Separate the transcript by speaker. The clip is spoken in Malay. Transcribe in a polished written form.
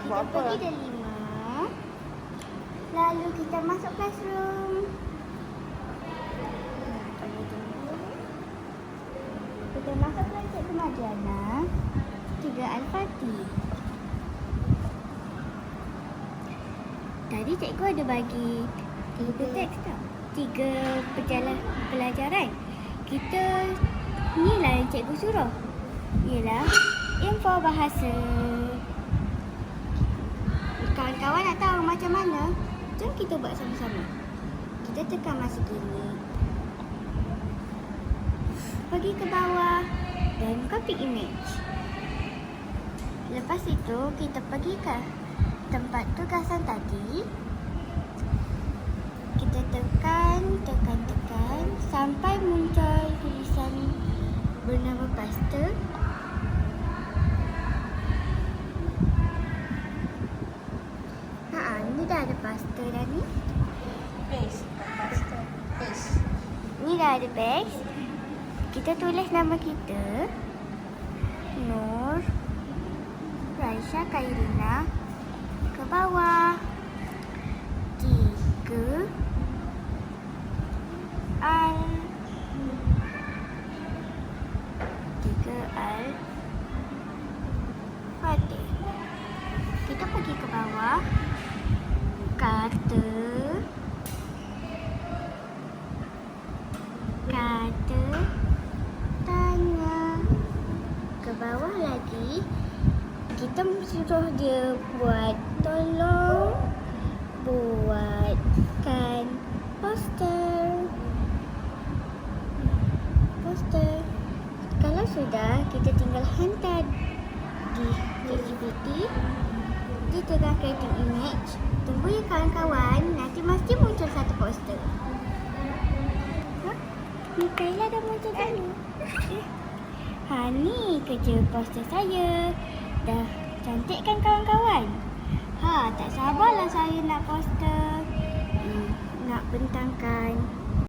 Speaker 1: Kita pergi dah 5. Lalu kita masuk classroom. Kita masuk kelas Cikgu Mariana 3 Al-Fatih. Tadi cikgu ada bagi 3 teks tau. 3 pelajaran. Kita inilah yang cikgu suruh. Ialah info bahasa. Kawan-kawan nak tahu macam mana? Jom kita buat sama-sama. Kita tekan masa kini. Pergi ke bawah dan copy image. Lepas itu kita pergi ke tempat tugasan tadi. Kita tekan sampai muncul tulisan bernama poster. Ni dah ada poster dah ni.
Speaker 2: Paste.
Speaker 1: Ni dah ada paste. Kita tulis nama kita. Nur Raisha Khairina. Ke bawah 3 Al-Fatih. Kita pergi ke bawah. Kata tanya. Ke bawah lagi. Kita suruh dia buat, tolong buatkan poster. Kalau sudah, kita tinggal hantar di ChatGPT. Dia tekan creating image. Tunggu ya kawan-kawan, nanti mesti muncul satu poster. Mikaela dah muncul dulu. Ni kerja poster saya. Dah cantik kan kawan-kawan? Tak sabarlah saya nak poster. Nak bentangkan